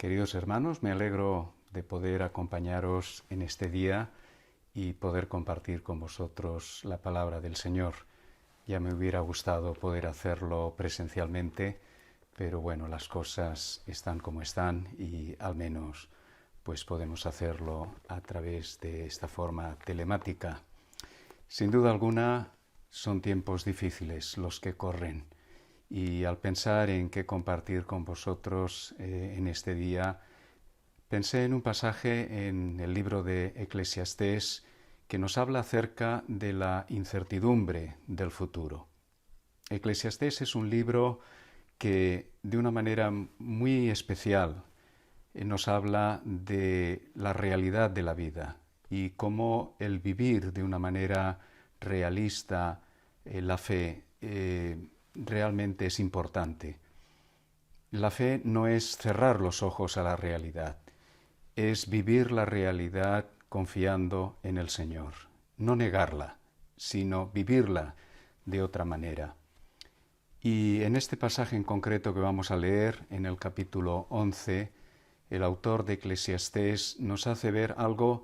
Queridos hermanos, me alegro de poder acompañaros en este día y poder compartir con vosotros la palabra del Señor. Ya me hubiera gustado poder hacerlo presencialmente, pero bueno, las cosas están como están y al menos pues podemos hacerlo a través de esta forma telemática. Sin duda alguna son tiempos difíciles los que corren. Y al pensar en qué compartir con vosotros en este día, pensé en un pasaje en el libro de Eclesiastés que nos habla acerca de la incertidumbre del futuro. Eclesiastés es un libro que de una manera muy especial nos habla de la realidad de la vida y cómo el vivir de una manera realista la fe realmente es importante. La fe no es cerrar los ojos a la realidad, es vivir la realidad confiando en el Señor. No negarla, sino vivirla de otra manera. Y en este pasaje en concreto que vamos a leer, en el capítulo 11, el autor de Eclesiastés nos hace ver algo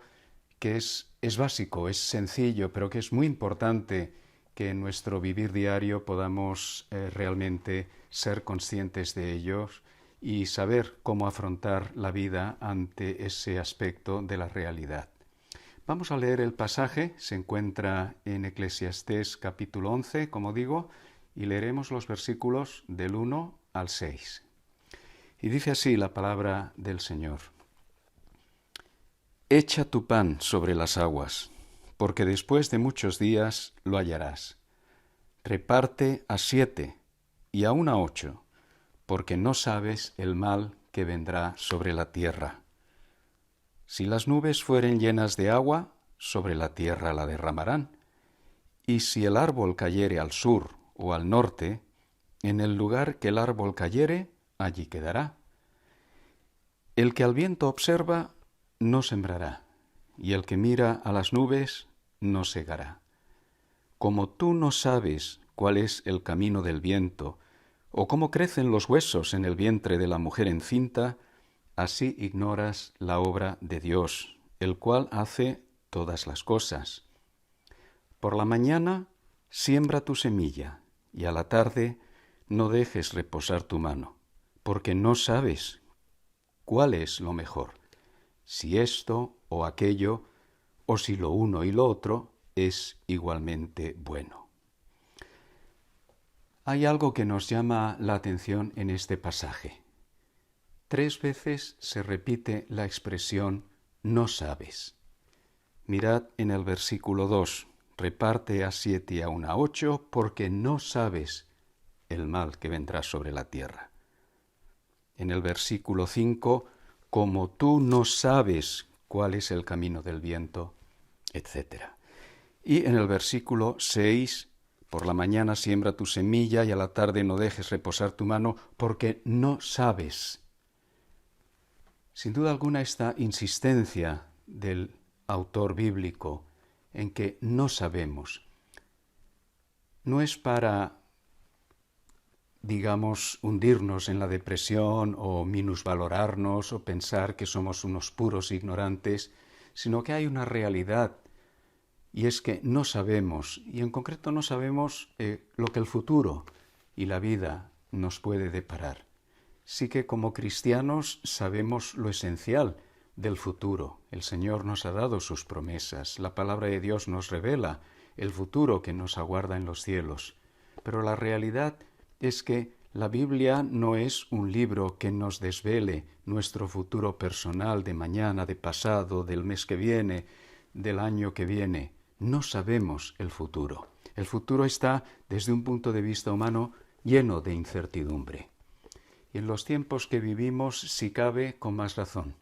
que es básico, es sencillo, pero que es muy importante que en nuestro vivir diario podamos realmente ser conscientes de ellos y saber cómo afrontar la vida ante ese aspecto de la realidad. Vamos a leer el pasaje, se encuentra en Eclesiastés capítulo 11, como digo, y leeremos los versículos del 1 al 6. Y dice así la palabra del Señor. Echa tu pan sobre las aguas, porque después de muchos días lo hallarás. Reparte a 7 y aun a 8, porque no sabes el mal que vendrá sobre la tierra. Si las nubes fueren llenas de agua, sobre la tierra la derramarán. Y si el árbol cayere al sur o al norte, en el lugar que el árbol cayere, allí quedará. El que al viento observa, no sembrará, y el que mira a las nubes, no segará. Como tú no sabes cuál es el camino del viento, o cómo crecen los huesos en el vientre de la mujer encinta, así ignoras la obra de Dios, el cual hace todas las cosas. Por la mañana siembra tu semilla, y a la tarde no dejes reposar tu mano, porque no sabes cuál es lo mejor, si esto o aquello, o si lo uno y lo otro es igualmente bueno. Hay algo que nos llama la atención en este pasaje. 3 veces se repite la expresión no sabes. Mirad en el versículo 2, reparte a 7 y aun a 8, porque no sabes el mal que vendrá sobre la tierra. En el versículo 5, como tú no sabes cuál es el camino del viento, etc. Y en el versículo 6, por la mañana siembra tu semilla y a la tarde no dejes reposar tu mano, porque no sabes. Sin duda alguna, esta insistencia del autor bíblico en que no sabemos no es para, digamos, hundirnos en la depresión o minusvalorarnos o pensar que somos unos puros ignorantes, sino que hay una realidad, y es que no sabemos, y en concreto no sabemos lo que el futuro y la vida nos puede deparar. Sí que como cristianos sabemos lo esencial del futuro. El Señor nos ha dado sus promesas, la palabra de Dios nos revela el futuro que nos aguarda en los cielos. Pero la realidad es que la Biblia no es un libro que nos desvele nuestro futuro personal de mañana, de pasado, del mes que viene, del año que viene. No sabemos el futuro. El futuro está, desde un punto de vista humano, lleno de incertidumbre. Y en los tiempos que vivimos, si cabe, con más razón.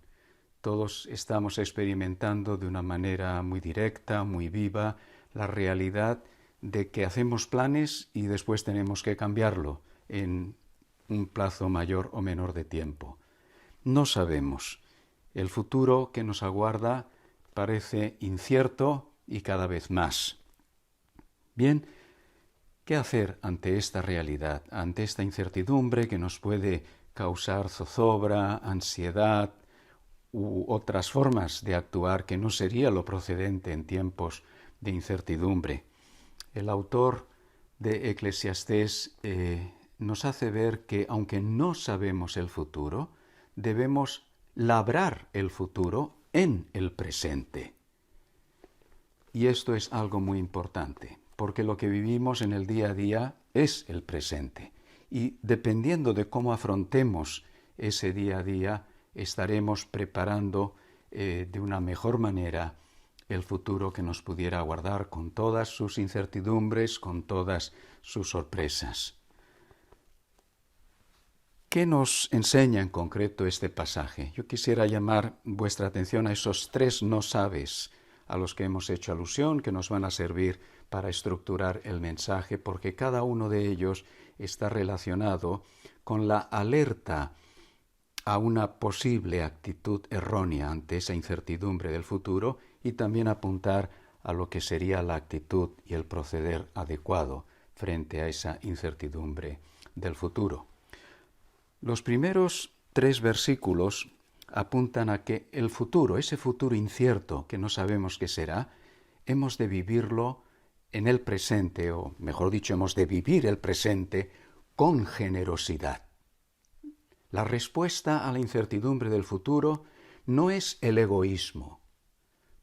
Todos estamos experimentando de una manera muy directa, muy viva, la realidad de que hacemos planes y después tenemos que cambiarlo en un plazo mayor o menor de tiempo. No sabemos. El futuro que nos aguarda parece incierto y cada vez más. Bien, ¿qué hacer ante esta realidad, ante esta incertidumbre que nos puede causar zozobra, ansiedad u otras formas de actuar que no sería lo procedente en tiempos de incertidumbre. El autor de Eclesiastés nos hace ver que, aunque no sabemos el futuro, debemos labrar el futuro en el presente. Y esto es algo muy importante, porque lo que vivimos en el día a día es el presente. Y dependiendo de cómo afrontemos ese día a día, estaremos preparando de una mejor manera el futuro que nos pudiera aguardar con todas sus incertidumbres, con todas sus sorpresas. ¿Qué nos enseña en concreto este pasaje? Yo quisiera llamar vuestra atención a esos 3 no sabes a los que hemos hecho alusión, que nos van a servir para estructurar el mensaje, porque cada uno de ellos está relacionado con la alerta a una posible actitud errónea ante esa incertidumbre del futuro y también apuntar a lo que sería la actitud y el proceder adecuado frente a esa incertidumbre del futuro. Los primeros 3 versículos apuntan a que el futuro, ese futuro incierto que no sabemos qué será, hemos de vivirlo en el presente, o mejor dicho, hemos de vivir el presente con generosidad. La respuesta a la incertidumbre del futuro no es el egoísmo,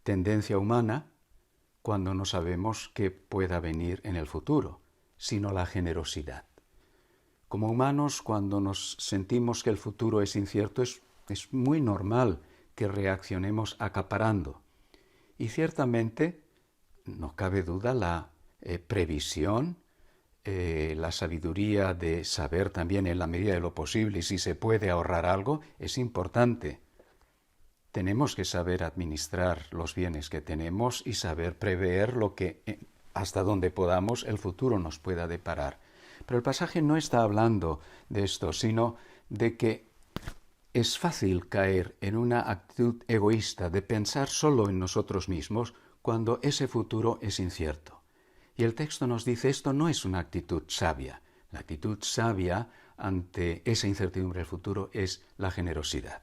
tendencia humana cuando no sabemos qué pueda venir en el futuro, sino la generosidad. Como humanos, cuando nos sentimos que el futuro es incierto, es muy normal que reaccionemos acaparando. Y ciertamente, no cabe duda, la previsión, la sabiduría de saber también en la medida de lo posible si se puede ahorrar algo, es importante. Tenemos que saber administrar los bienes que tenemos y saber prever lo que, hasta donde podamos, el futuro nos pueda deparar. Pero el pasaje no está hablando de esto, sino de que es fácil caer en una actitud egoísta de pensar solo en nosotros mismos cuando ese futuro es incierto. Y el texto nos dice, esto no es una actitud sabia. La actitud sabia ante esa incertidumbre del futuro es la generosidad.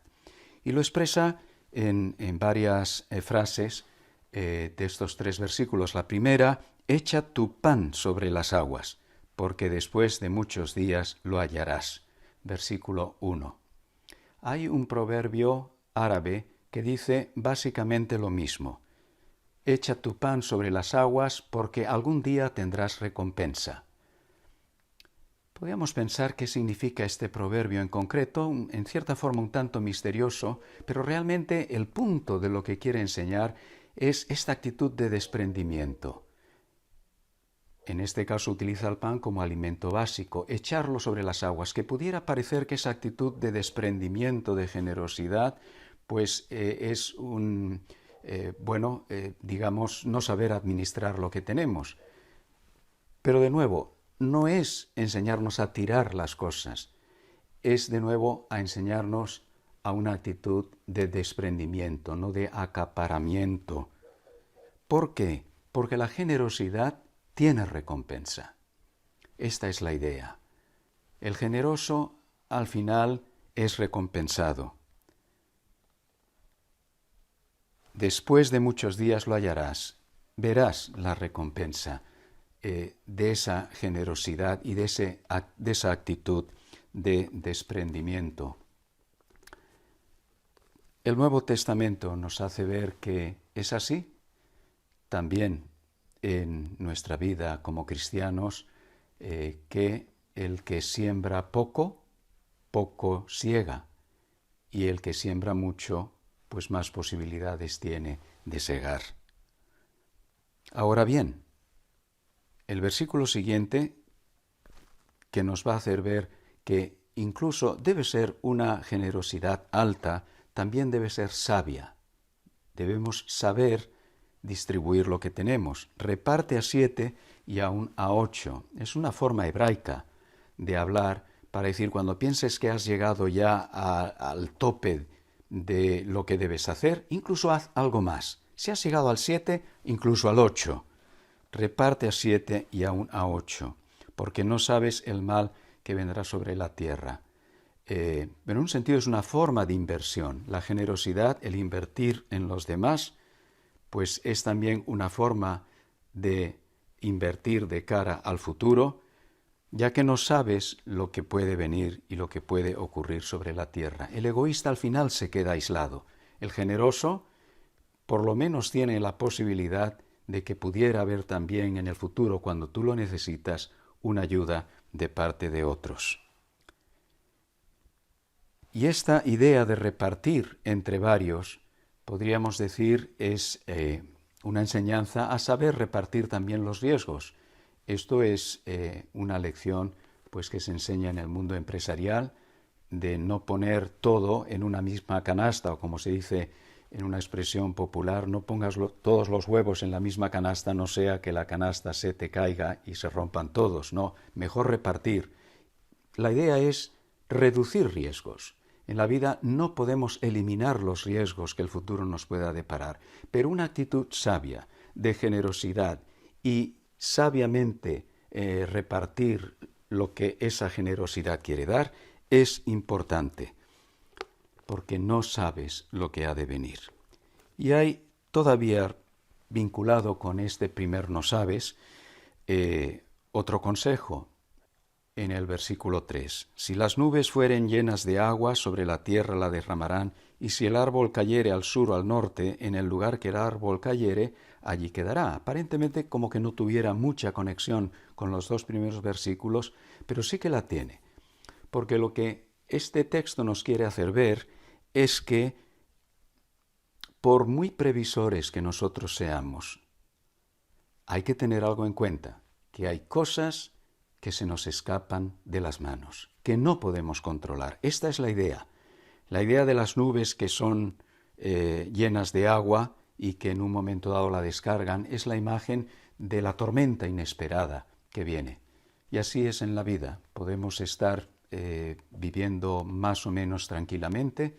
Y lo expresa en varias frases de estos 3 versículos. La primera, echa tu pan sobre las aguas, porque después de muchos días lo hallarás. Versículo 1. Hay un proverbio árabe que dice básicamente lo mismo. Echa tu pan sobre las aguas porque algún día tendrás recompensa. Podríamos pensar qué significa este proverbio en concreto, en cierta forma un tanto misterioso, pero realmente el punto de lo que quiere enseñar es esta actitud de desprendimiento. En este caso utiliza el pan como alimento básico, echarlo sobre las aguas, que pudiera parecer que esa actitud de desprendimiento, de generosidad, pues es digamos, no saber administrar lo que tenemos. Pero de nuevo, no es enseñarnos a tirar las cosas, es de nuevo a enseñarnos a una actitud de desprendimiento, no de acaparamiento. ¿Por qué? Porque la generosidad tiene recompensa. Esta es la idea. El generoso al final es recompensado. Después de muchos días lo hallarás, verás la recompensa de esa generosidad y de esa actitud de desprendimiento. El Nuevo Testamento nos hace ver que es así. También en nuestra vida como cristianos, que el que siembra poco, poco siega, y el que siembra mucho, pues más posibilidades tiene de segar. Ahora bien, el versículo siguiente, que nos va a hacer ver que incluso debe ser una generosidad alta, también debe ser sabia. Debemos saber distribuir lo que tenemos. Reparte a 7 y aún a 8. Es una forma hebraica de hablar para decir, cuando pienses que has llegado ya al tope de lo que debes hacer, incluso haz algo más. Si has llegado al 7, incluso al 8. Reparte a 7 y aún a 8, porque no sabes el mal que vendrá sobre la tierra. en un sentido es una forma de inversión. La generosidad, el invertir en los demás, pues es también una forma de invertir de cara al futuro, ya que no sabes lo que puede venir y lo que puede ocurrir sobre la tierra. El egoísta al final se queda aislado. El generoso por lo menos tiene la posibilidad de que pudiera haber también en el futuro, cuando tú lo necesitas, una ayuda de parte de otros. Y esta idea de repartir entre varios, podríamos decir, es una enseñanza a saber repartir también los riesgos. Esto es una lección pues, que se enseña en el mundo empresarial, de no poner todo en una misma canasta, o como se dice en una expresión popular, no pongas todos los huevos en la misma canasta, no sea que la canasta se te caiga y se rompan todos. No, mejor repartir. La idea es reducir riesgos. En la vida no podemos eliminar los riesgos que el futuro nos pueda deparar, pero una actitud sabia, de generosidad y sabiamente repartir lo que esa generosidad quiere dar es importante, porque no sabes lo que ha de venir. Y hay todavía vinculado con este primer no sabes otro consejo en el versículo 3. Si las nubes fueren llenas de agua, sobre la tierra la derramarán, y si el árbol cayere al sur o al norte, en el lugar que el árbol cayere, allí quedará. Aparentemente como que no tuviera mucha conexión con los dos primeros versículos, pero sí que la tiene. Porque lo que este texto nos quiere hacer ver es que, por muy previsores que nosotros seamos, hay que tener algo en cuenta, que hay cosas que se nos escapan de las manos, que no podemos controlar. Esta es la idea de las nubes que son llenas de agua y que en un momento dado la descargan, es la imagen de la tormenta inesperada que viene. Y así es en la vida. Podemos estar viviendo más o menos tranquilamente,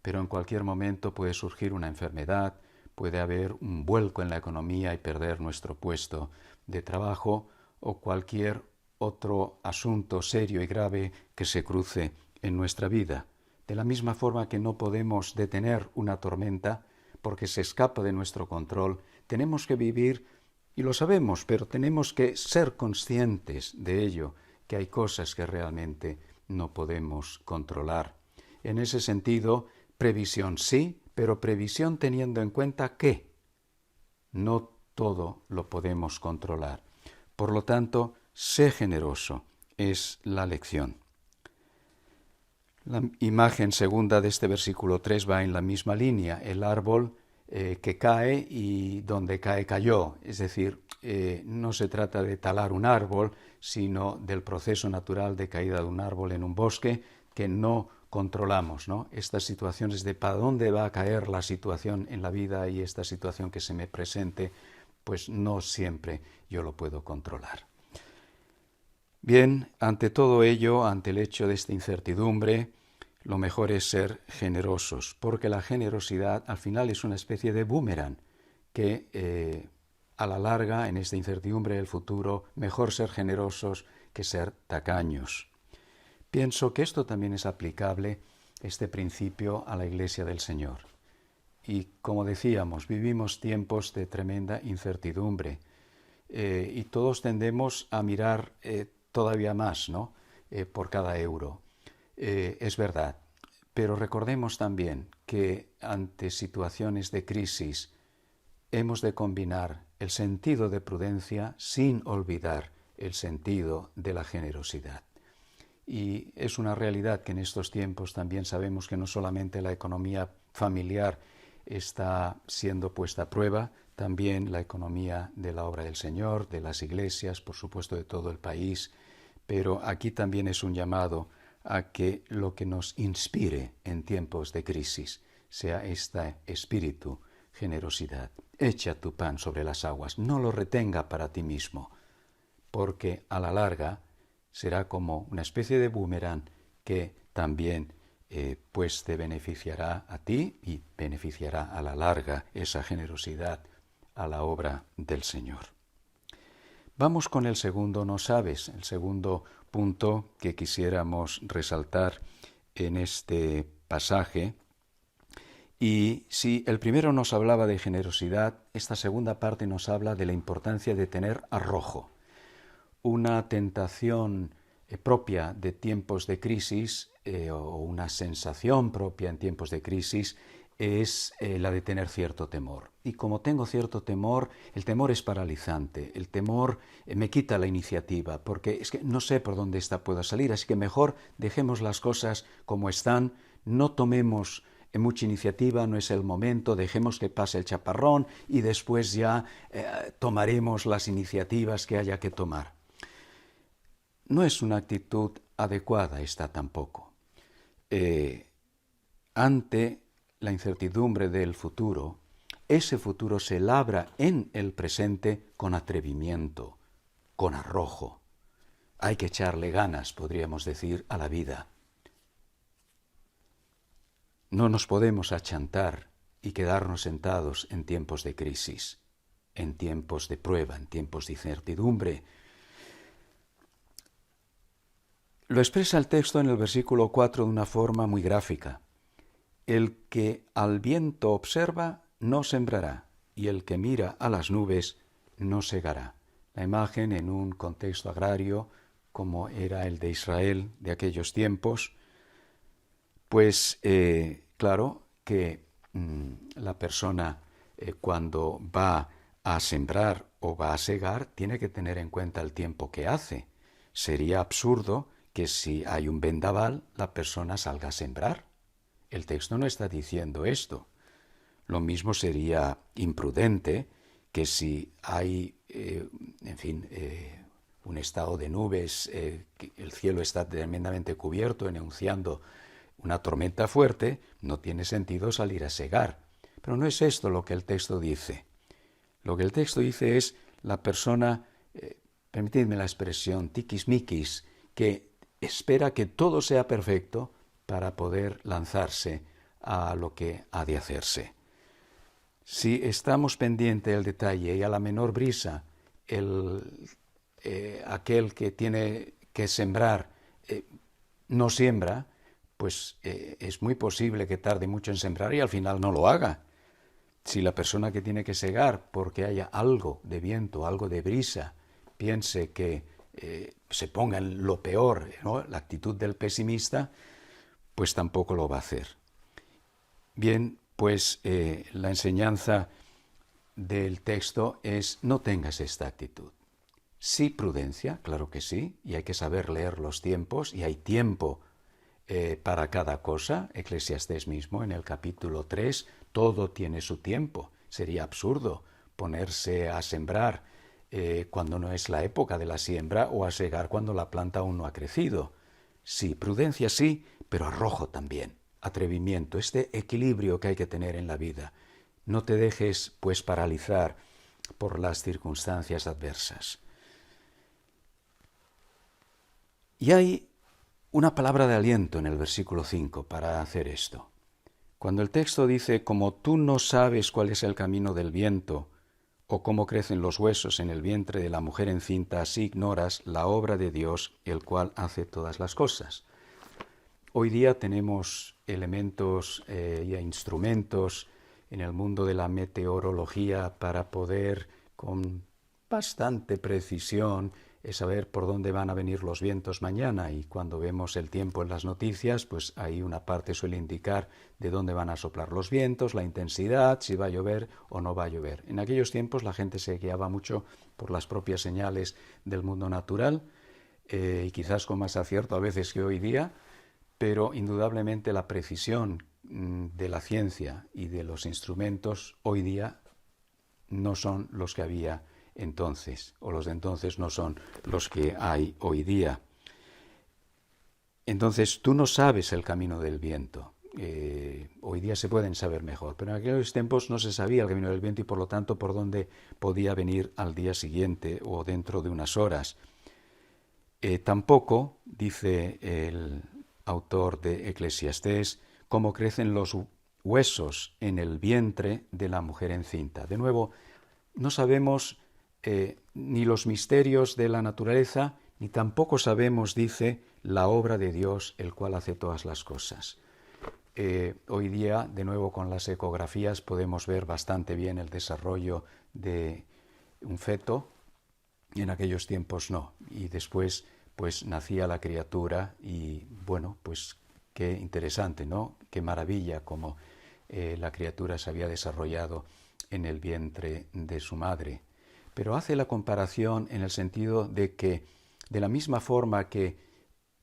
pero en cualquier momento puede surgir una enfermedad, puede haber un vuelco en la economía y perder nuestro puesto de trabajo, o cualquier otro asunto serio y grave que se cruce en nuestra vida. De la misma forma que no podemos detener una tormenta porque se escapa de nuestro control, tenemos que vivir, y lo sabemos, pero tenemos que ser conscientes de ello, que hay cosas que realmente no podemos controlar. En ese sentido, previsión sí, pero previsión teniendo en cuenta que no todo lo podemos controlar. Por lo tanto, sé generoso, es la lección. La imagen segunda de este versículo 3 va en la misma línea, el árbol que cae y donde cae cayó, es decir, no se trata de talar un árbol, sino del proceso natural de caída de un árbol en un bosque que no controlamos, ¿no? Estas situaciones de para dónde va a caer la situación en la vida y esta situación que se me presente, pues no siempre yo lo puedo controlar. Bien, ante todo ello, ante el hecho de esta incertidumbre, lo mejor es ser generosos, porque la generosidad al final es una especie de boomerang que a la larga, en esta incertidumbre del futuro, mejor ser generosos que ser tacaños. Pienso que esto también es aplicable, este principio, a la Iglesia del Señor. Y como decíamos, vivimos tiempos de tremenda incertidumbre y todos tendemos a mirar todavía más, ¿no? Por cada euro. Es verdad, pero recordemos también que ante situaciones de crisis hemos de combinar el sentido de prudencia sin olvidar el sentido de la generosidad. Y es una realidad que en estos tiempos también sabemos que no solamente la economía familiar está siendo puesta a prueba, también la economía de la obra del Señor, de las iglesias, por supuesto de todo el país, pero aquí también es un llamado a que lo que nos inspire en tiempos de crisis sea este espíritu, generosidad. Echa tu pan sobre las aguas, no lo retenga para ti mismo, porque a la larga será como una especie de boomerang que también pues te beneficiará a ti y beneficiará a la larga esa generosidad a la obra del Señor. Vamos con el segundo no sabes, el segundo punto que quisiéramos resaltar en este pasaje. Y si el primero nos hablaba de generosidad, esta segunda parte nos habla de la importancia de tener arrojo. Una tentación propia de tiempos de crisis o una sensación propia en tiempos de crisis es la de tener cierto temor. Y como tengo cierto temor, el temor es paralizante, el temor me quita la iniciativa, porque es que no sé por dónde puedo salir, así que mejor dejemos las cosas como están, no tomemos mucha iniciativa, no es el momento, dejemos que pase el chaparrón y después ya tomaremos las iniciativas que haya que tomar. No es una actitud adecuada esta tampoco. Ante la incertidumbre del futuro, ese futuro se labra en el presente con atrevimiento, con arrojo. Hay que echarle ganas, podríamos decir, a la vida. No nos podemos achantar y quedarnos sentados en tiempos de crisis, en tiempos de prueba, en tiempos de incertidumbre. Lo expresa el texto en el versículo 4 de una forma muy gráfica. El que al viento observa no sembrará, y el que mira a las nubes no segará. La imagen en un contexto agrario como era el de Israel de aquellos tiempos, pues claro que la persona cuando va a sembrar o va a segar tiene que tener en cuenta el tiempo que hace. Sería absurdo que si hay un vendaval la persona salga a sembrar. El texto no está diciendo esto. Lo mismo sería imprudente que si hay, un estado de nubes, que el cielo está tremendamente cubierto, enunciando una tormenta fuerte, no tiene sentido salir a segar. Pero no es esto lo que el texto dice. Lo que el texto dice es la persona, permitidme la expresión, tiquismiquis, que espera que todo sea perfecto para poder lanzarse a lo que ha de hacerse. Si estamos pendientes del detalle y a la menor brisa, aquel que tiene que sembrar no siembra, pues es muy posible que tarde mucho en sembrar y al final no lo haga. Si la persona que tiene que segar porque haya algo de viento, algo de brisa, piense que se ponga en lo peor, ¿no?, la actitud del pesimista, pues tampoco lo va a hacer. Bien, pues la enseñanza del texto es no tengas esta actitud. Sí, prudencia, claro que sí, y hay que saber leer los tiempos, y hay tiempo para cada cosa. Eclesiastés mismo, en el capítulo 3, todo tiene su tiempo. Sería absurdo ponerse a sembrar cuando no es la época de la siembra o a segar cuando la planta aún no ha crecido. Sí, prudencia sí, pero arrojo también, atrevimiento, este equilibrio que hay que tener en la vida. No te dejes, pues, paralizar por las circunstancias adversas. Y hay una palabra de aliento en el versículo 5 para hacer esto. Cuando el texto dice, como tú no sabes cuál es el camino del viento, o cómo crecen los huesos en el vientre de la mujer encinta, así ignoras la obra de Dios, el cual hace todas las cosas. Hoy día tenemos elementos y instrumentos en el mundo de la meteorología para poder, con bastante precisión, saber por dónde van a venir los vientos mañana, y cuando vemos el tiempo en las noticias, pues ahí una parte suele indicar de dónde van a soplar los vientos, la intensidad, si va a llover o no va a llover. En aquellos tiempos la gente se guiaba mucho por las propias señales del mundo natural y quizás con más acierto a veces que hoy día, pero indudablemente la precisión de la ciencia y de los instrumentos hoy día no son los que había entonces, o los de entonces no son los que hay hoy día. Entonces tú no sabes el camino del viento. Hoy día se pueden saber mejor, pero en aquellos tiempos no se sabía el camino del viento y por lo tanto por dónde podía venir al día siguiente o dentro de unas horas. Tampoco, dice el autor de Eclesiastés, cómo crecen los huesos en el vientre de la mujer encinta. De nuevo, no sabemos ni los misterios de la naturaleza, ni tampoco sabemos, dice, la obra de Dios, el cual hace todas las cosas. Hoy día, de nuevo con las ecografías, podemos ver bastante bien el desarrollo de un feto. En aquellos tiempos no. Y después, pues nacía la criatura y, bueno, pues qué interesante, ¿no? Qué maravilla como la criatura se había desarrollado en el vientre de su madre. Pero hace la comparación en el sentido de que, de la misma forma que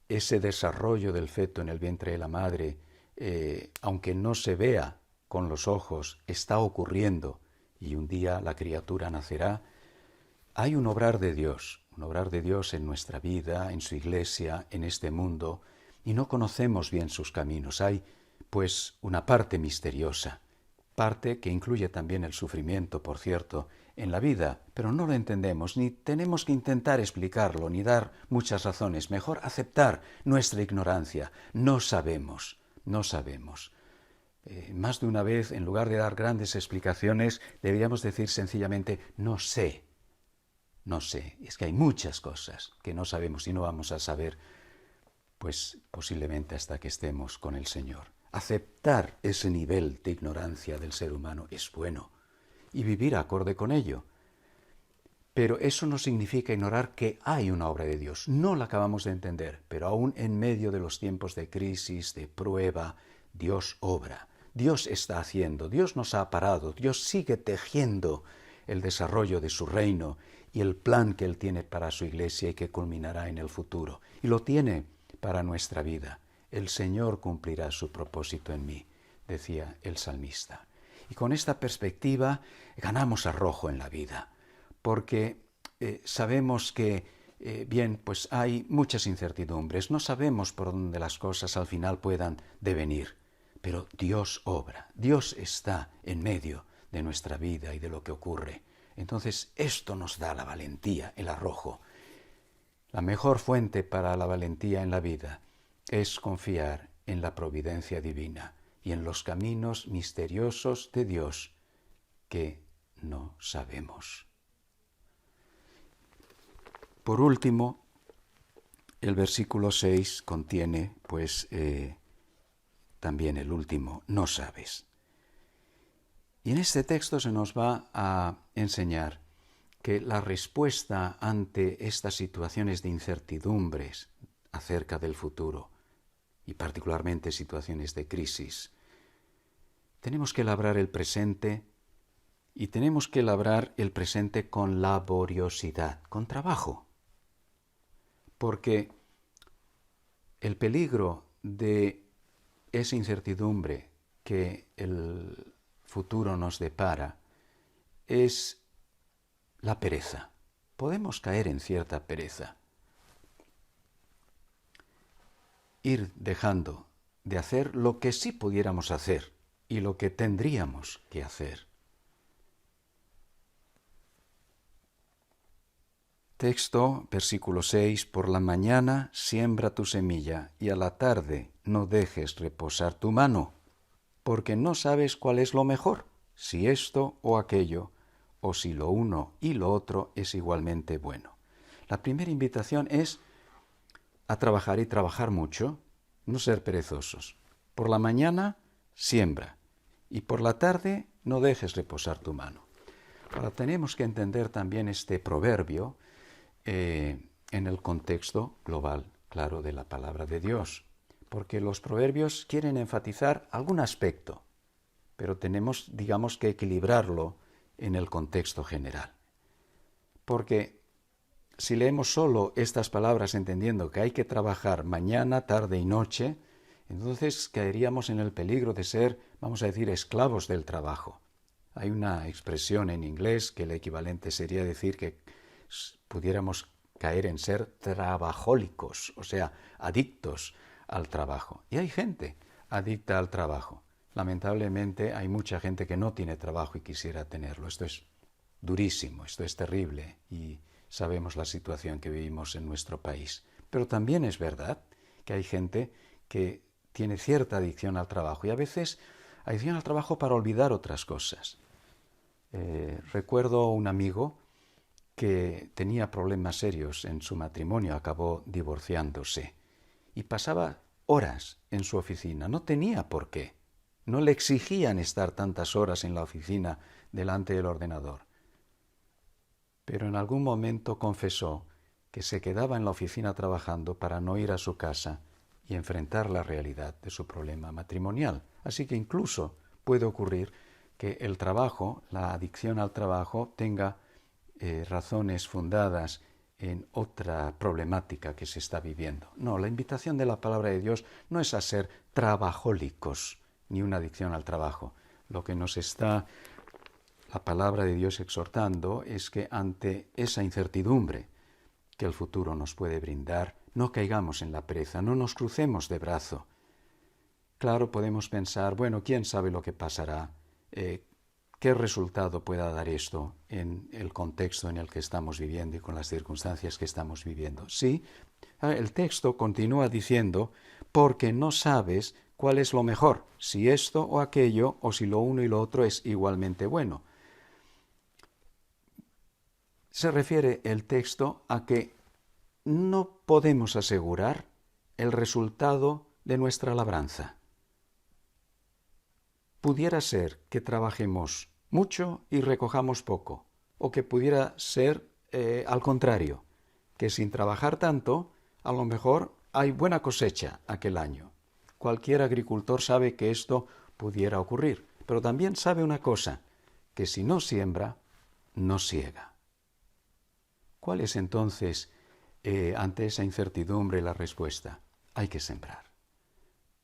ese desarrollo del feto en el vientre de la madre, aunque no se vea con los ojos, está ocurriendo y un día la criatura nacerá, hay un obrar de Dios en nuestra vida, en su iglesia, en este mundo, y no conocemos bien sus caminos. Hay, pues, una parte misteriosa, parte que incluye también el sufrimiento, por cierto, en la vida, pero no lo entendemos, ni tenemos que intentar explicarlo, ni dar muchas razones. Mejor aceptar nuestra ignorancia. No sabemos. Más de una vez, en lugar de dar grandes explicaciones, deberíamos decir sencillamente, no sé. Es que hay muchas cosas que no sabemos y no vamos a saber, pues posiblemente hasta que estemos con el Señor. Aceptar ese nivel de ignorancia del ser humano es bueno y vivir acorde con ello. Pero eso no significa ignorar que hay una obra de Dios. No la acabamos de entender, pero aún en medio de los tiempos de crisis, de prueba, Dios obra. Dios está haciendo, Dios nos ha parado, Dios sigue tejiendo el desarrollo de su reino y el plan que Él tiene para su iglesia y que culminará en el futuro. Y lo tiene para nuestra vida. El Señor cumplirá su propósito en mí, decía el salmista. Y con esta perspectiva ganamos arrojo en la vida, porque sabemos que, pues hay muchas incertidumbres, no sabemos por dónde las cosas al final puedan devenir, pero Dios obra, Dios está en medio de nuestra vida y de lo que ocurre. Entonces esto nos da la valentía, el arrojo. La mejor fuente para la valentía en la vida es confiar en la providencia divina y en los caminos misteriosos de Dios que no sabemos. Por último, el versículo 6 contiene, pues, también el último, no sabes. Y en este texto se nos va a enseñar que la respuesta ante estas situaciones de incertidumbres acerca del futuro, y particularmente situaciones de crisis, tenemos que labrar el presente, y tenemos que labrar el presente con laboriosidad, con trabajo. Porque el peligro de esa incertidumbre que el futuro nos depara es la pereza. Podemos caer en cierta pereza. Ir dejando de hacer lo que sí pudiéramos hacer y lo que tendríamos que hacer. Texto, versículo 6, por la mañana siembra tu semilla y a la tarde no dejes reposar tu mano, porque no sabes cuál es lo mejor, si esto o aquello, o si lo uno y lo otro es igualmente bueno. La primera invitación es a trabajar y trabajar mucho, no ser perezosos. Por la mañana siembra y por la tarde no dejes reposar tu mano. Ahora tenemos que entender también este proverbio en el contexto global, claro, de la palabra de Dios, porque los proverbios quieren enfatizar algún aspecto, pero tenemos, digamos, que equilibrarlo en el contexto general. Porque si leemos solo estas palabras entendiendo que hay que trabajar mañana, tarde y noche, entonces caeríamos en el peligro de ser, vamos a decir, esclavos del trabajo. Hay una expresión en inglés que el equivalente sería decir que pudiéramos caer en ser trabajólicos, o sea, adictos al trabajo. Y hay gente adicta al trabajo. Lamentablemente hay mucha gente que no tiene trabajo y quisiera tenerlo. Esto es durísimo, esto es terrible y sabemos la situación que vivimos en nuestro país. Pero también es verdad que hay gente que tiene cierta adicción al trabajo y a veces adicción al trabajo para olvidar otras cosas. Recuerdo un amigo que tenía problemas serios en su matrimonio, acabó divorciándose y pasaba horas en su oficina. No tenía por qué. No le exigían estar tantas horas en la oficina delante del ordenador. Pero en algún momento confesó que se quedaba en la oficina trabajando para no ir a su casa y enfrentar la realidad de su problema matrimonial. Así que incluso puede ocurrir que el trabajo, la adicción al trabajo, tenga razones fundadas en otra problemática que se está viviendo. No, la invitación de la palabra de Dios no es a ser trabajólicos, ni una adicción al trabajo. Lo que nos está la palabra de Dios exhortando es que ante esa incertidumbre que el futuro nos puede brindar, no caigamos en la pereza, no nos crucemos de brazo. Claro, podemos pensar, bueno, ¿quién sabe lo que pasará? ¿Qué resultado pueda dar esto en el contexto en el que estamos viviendo y con las circunstancias que estamos viviendo? Sí, el texto continúa diciendo, porque no sabes cuál es lo mejor, si esto o aquello, o si lo uno y lo otro es igualmente bueno. Se refiere el texto a que no podemos asegurar el resultado de nuestra labranza. Pudiera ser que trabajemos mucho y recojamos poco, o que pudiera ser al contrario, que sin trabajar tanto, a lo mejor hay buena cosecha aquel año. Cualquier agricultor sabe que esto pudiera ocurrir, pero también sabe una cosa, que si no siembra, no siega. ¿Cuál es entonces, ante esa incertidumbre, la respuesta? Hay que sembrar.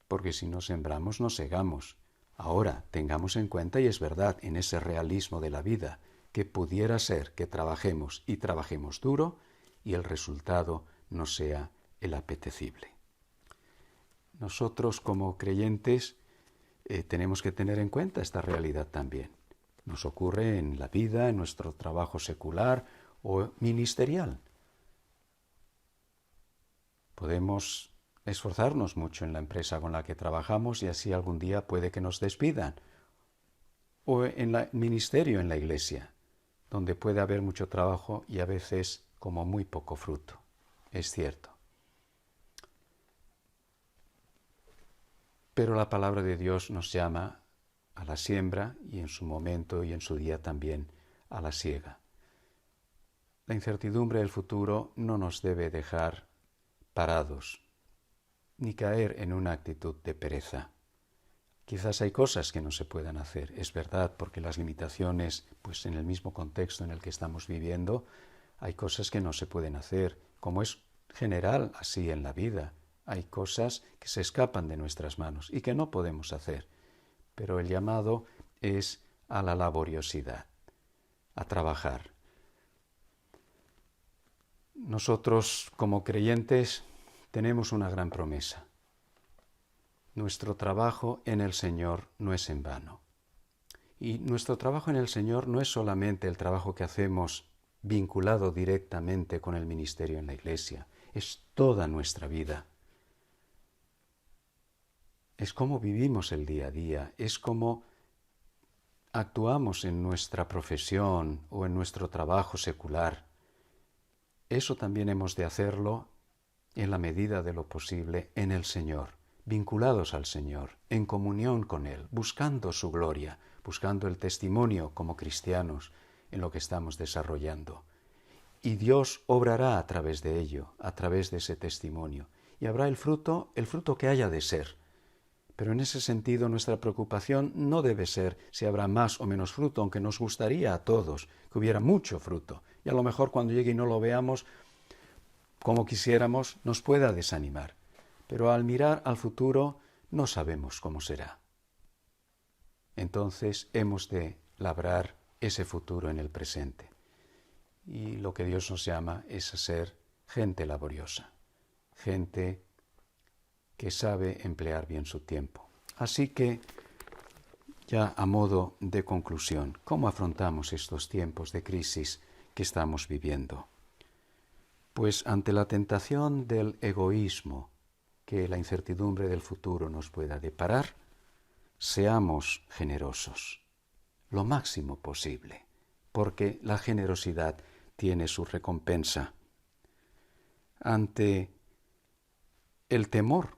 Porque si no sembramos, no segamos. Ahora, tengamos en cuenta, y es verdad, en ese realismo de la vida, que pudiera ser que trabajemos y trabajemos duro y el resultado no sea el apetecible. Nosotros como creyentes tenemos que tener en cuenta esta realidad también. Nos ocurre en la vida, en nuestro trabajo secular o ministerial. Podemos esforzarnos mucho en la empresa con la que trabajamos y así algún día puede que nos despidan. O en el ministerio, en la iglesia, donde puede haber mucho trabajo y a veces como muy poco fruto. Es cierto. Pero la palabra de Dios nos llama a la siembra y en su momento y en su día también a la siega. La incertidumbre del futuro no nos debe dejar parados, ni caer en una actitud de pereza. Quizás hay cosas que no se puedan hacer, es verdad, porque las limitaciones, pues en el mismo contexto en el que estamos viviendo, hay cosas que no se pueden hacer, como es general así en la vida. Hay cosas que se escapan de nuestras manos y que no podemos hacer, pero el llamado es a la laboriosidad, a trabajar. Nosotros, como creyentes, tenemos una gran promesa. Nuestro trabajo en el Señor no es en vano. Y nuestro trabajo en el Señor no es solamente el trabajo que hacemos vinculado directamente con el ministerio en la Iglesia, es toda nuestra vida. Es cómo vivimos el día a día, es cómo actuamos en nuestra profesión o en nuestro trabajo secular. Eso también hemos de hacerlo en la medida de lo posible en el Señor, vinculados al Señor, en comunión con Él, buscando su gloria, buscando el testimonio como cristianos en lo que estamos desarrollando. Y Dios obrará a través de ello, a través de ese testimonio, y habrá el fruto que haya de ser. Pero en ese sentido nuestra preocupación no debe ser si habrá más o menos fruto, aunque nos gustaría a todos que hubiera mucho fruto. Y a lo mejor cuando llegue y no lo veamos como quisiéramos, nos pueda desanimar. Pero al mirar al futuro no sabemos cómo será. Entonces hemos de labrar ese futuro en el presente. Y lo que Dios nos llama es a ser gente laboriosa, gente que sabe emplear bien su tiempo. Así que, ya a modo de conclusión, ¿cómo afrontamos estos tiempos de crisis que estamos viviendo? Pues ante la tentación del egoísmo que la incertidumbre del futuro nos pueda deparar, seamos generosos, lo máximo posible, porque la generosidad tiene su recompensa. Ante el temor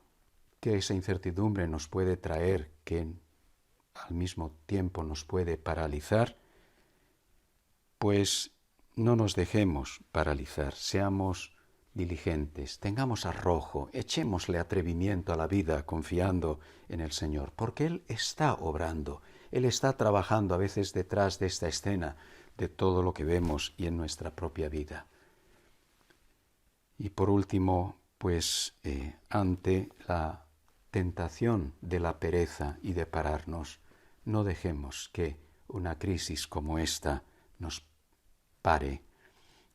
que esa incertidumbre nos puede traer, que al mismo tiempo nos puede paralizar, pues no nos dejemos paralizar, seamos diligentes, tengamos arrojo, echémosle atrevimiento a la vida confiando en el Señor, porque Él está obrando, Él está trabajando a veces detrás de esta escena de todo lo que vemos y en nuestra propia vida. Y por último, pues ante la tentación de la pereza y de pararnos, no dejemos que una crisis como esta nos pare,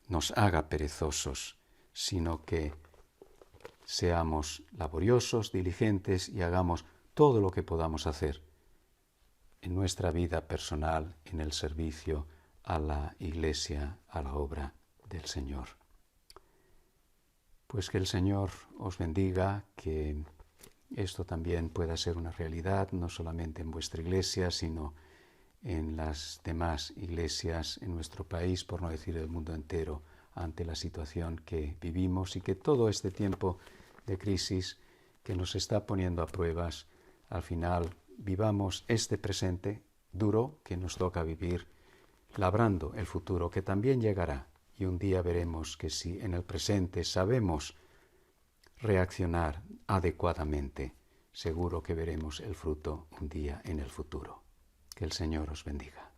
nos haga perezosos, sino que seamos laboriosos, diligentes y hagamos todo lo que podamos hacer en nuestra vida personal, en el servicio a la Iglesia, a la obra del Señor. Pues que el Señor os bendiga, que esto también pueda ser una realidad, no solamente en vuestra iglesia, sino en las demás iglesias en nuestro país, por no decir el mundo entero, ante la situación que vivimos, y que todo este tiempo de crisis que nos está poniendo a pruebas, al final vivamos este presente duro que nos toca vivir, labrando el futuro que también llegará, y un día veremos que si en el presente sabemos reaccionar adecuadamente, seguro que veremos el fruto un día en el futuro. Que el Señor os bendiga.